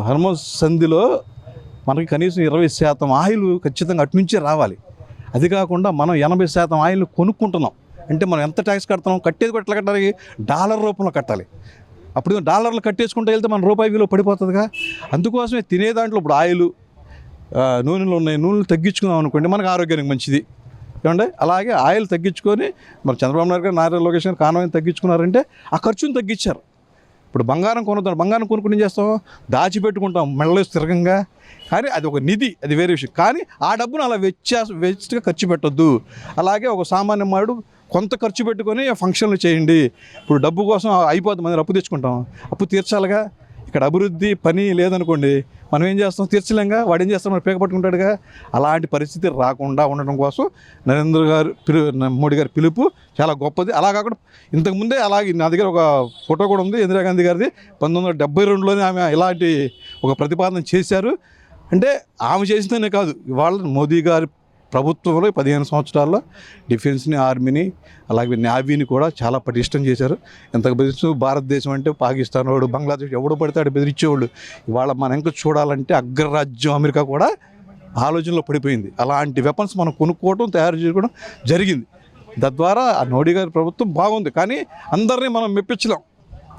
హర్మోస్ సంధిలో మనకి కనీసం 20% ఆయిల్ ఖచ్చితంగా అటు నుంచే రావాలి. అది కాకుండా మనం 80% ఆయిల్ కొనుక్కుంటున్నాం. అంటే మనం ఎంత ట్యాక్స్ కడుతున్నాం, కట్టేది కూడా ఎట్లా కట్టాలి, డాలర్ రూపంలో కట్టాలి. అప్పుడు డాలర్లు కట్టేసుకుంటూ వెళ్తే మన రూపాయి విలువ పడిపోతుందిగా. అందుకోసమే తినే దాంట్లో ఇప్పుడు ఆయిల్, నూనెలు ఉన్నాయి, నూనెలు తగ్గించుకున్నాం అనుకోండి మనకు ఆరోగ్యానికి మంచిది ఏమంటే. అలాగే ఆయిల్ తగ్గించుకొని మరి చంద్రబాబు నాయుడు గారు, నారా లోకేష్ గారు కాన్వాయ్ని తగ్గించుకున్నారంటే ఆ ఖర్చును తగ్గించారు. ఇప్పుడు బంగారం కొనుద్దాం, బంగారం కొనుక్కుని ఏం చేస్తాం, దాచిపెట్టుకుంటాం మెడలో స్థిరంగా. కానీ అది ఒక నిధి, అది వేరే విషయం. కానీ ఆ డబ్బును అలా వేస్ట్గా ఖర్చు పెట్టొద్దు. అలాగే ఒక సామాన్య మాడు కొంత ఖర్చు పెట్టుకొని ఫంక్షన్లు చేయండి. ఇప్పుడు డబ్బు కోసం అయిపోతుంది, మనం అప్పు తెచ్చుకుంటాం, అప్పు తీర్చాలిగా. ఇక్కడ అభివృద్ధి పని లేదనుకోండి, మనం ఏం చేస్తాం, తీర్చలేంగా. వాడు ఏం చేస్తాం, మనం పేక పట్టుకుంటాడుగా. అలాంటి పరిస్థితి రాకుండా ఉండడం కోసం మోడీ గారి పిలుపు చాలా గొప్పది. అలా కాకుండా ఇంతకుముందే అలాగే నా దగ్గర ఒక ఫోటో కూడా ఉంది, ఇందిరాగాంధీ గారిది. 1972లోనే ఆమె ఇలాంటి ఒక ప్రతిపాదన చేశారు. అంటే ఆమె చేసిందనే కాదు, ఇవాళ మోదీ గారి ప్రభుత్వంలో 15 సంవత్సరాల్లో డిఫెన్స్ని, ఆర్మీని, అలాగే నేవీని కూడా చాలా పటిష్టం చేశారు. ఎంతకు బెదిరిస్తూ భారతదేశం అంటే పాకిస్తాన్ వాడు, బంగ్లాదేశ్ ఎవడు పడితే ఆడు బెదిరించేవాళ్ళు. ఇవాళ మనం ఇంకా చూడాలంటే అగ్రరాజ్యం అమెరికా కూడా ఆలోచనలో పడిపోయింది. అలాంటి వెపన్స్ మనం కొనుక్కోవడం, తయారు చేసుకోవడం జరిగింది. తద్వారా ఆ మోడీ గారి ప్రభుత్వం బాగుంది. కానీ అందరినీ మనం మెప్పించలేం.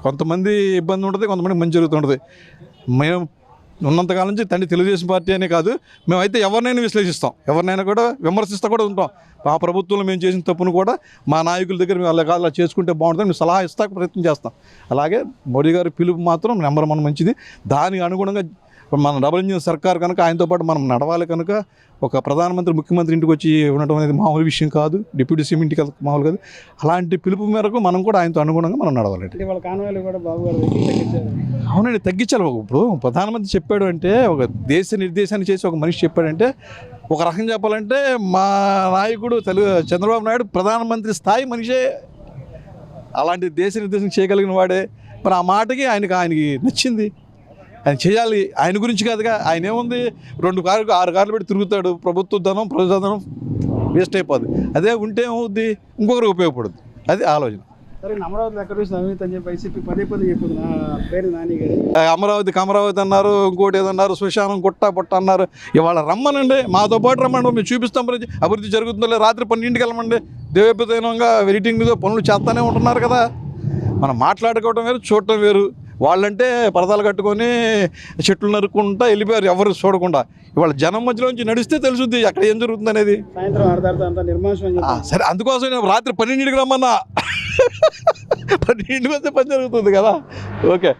కొంతమంది ఇబ్బంది ఉంటుంది, కొంతమంది మంచి జరుగుతుంటుంది. మేము ఉన్నంతకాలం నుంచి తెలుగుదేశం పార్టీ అనే కాదు, మేమైతే ఎవరినైనా విశ్లేషిస్తాం, ఎవరినైనా కూడా విమర్శిస్తూ కూడా ఉంటాం. మా ప్రభుత్వంలో మేము చేసిన తప్పును కూడా మా నాయకుల దగ్గర మేము అలా చేసుకుంటే బాగుంటుంది, మేము సలహా ఇస్తా ప్రయత్నం చేస్తాం. అలాగే మోడీ గారి పిలుపు మాత్రం నెంబర్ 1 మంచిది. దానికి అనుగుణంగా మన డబుల్ ఇంజిన్ సర్కార్ కనుక ఆయనతో పాటు మనం నడవాలి. కనుక ఒక ప్రధానమంత్రి, ముఖ్యమంత్రి ఇంటికి వచ్చి ఉండటం అనేది మామూలు విషయం కాదు, డిప్యూటీ సీఎం ఇంటికి మామూలు కాదు. అలాంటి పిలుపు మేరకు మనం కూడా ఆయనతో అనుగుణంగా మనం నడవాలండి. అవునండి, తగ్గించాలి. ఇప్పుడు ప్రధానమంత్రి చెప్పాడు అంటే, ఒక దేశ నిర్దేశాన్ని చేసి ఒక మనిషి చెప్పాడంటే, ఒక రకం చెప్పాలంటే మా నాయకుడు చంద్రబాబు నాయుడు ప్రధానమంత్రి స్థాయి మనిషే. అలాంటి దేశ నిర్దేశం చేయగలిగిన వాడే. మరి ఆ మాటకి ఆయనకి నచ్చింది, ఆయన చేయాలి. ఆయన గురించి కాదుగా, ఆయన ఏముంది 2 కార్లు 6 కార్లు పెట్టి తిరుగుతాడు. ప్రభుత్వ ధనం, ప్రజాధనం వేస్ట్ అయిపోద్ది. అదే ఉంటే ఏమవుద్ది, ఇంకొకరికి ఉపయోగపడుద్ది. అది ఆలోచన. అమరావతి ఎక్కడ చూసిన అవినీతి అని చెప్పి వైసీపీ పదే చెప్పింది. పేరు నాని గారు అమరావతి అన్నారు, ఇంకోటి ఏదన్నారు, శ్మశానం పొట్ట అన్నారు. ఇవాళ రమ్మనండి, మాతో పాటు రమ్మండి, మేము చూపిస్తాం అభివృద్ధి జరుగుతుందో లేదు. రాత్రి 12ంటికి వెళ్ళమండి. దేవోపేతంగా వెయిటింగ్ మీద పనులు చేస్తానే ఉంటున్నారు కదా. మనం మాట్లాడుకోవడం వేరు, చూడటం వేరు. వాళ్ళంటే పరదాలు కట్టుకొని చెట్లు నరుక్కుంటా వెళ్ళిపోయారు, ఎవరు చూడకుండా. ఇవాళ జనం మధ్యలోంచి నడిస్తే తెలుసుద్ది అక్కడ ఏం జరుగుతుంది అనేది. సరే, అందుకోసం నేను రాత్రి 12ంటికి రమ్మన్నా. 12ంటికి వస్తే పని జరుగుతుంది కదా. ఓకే.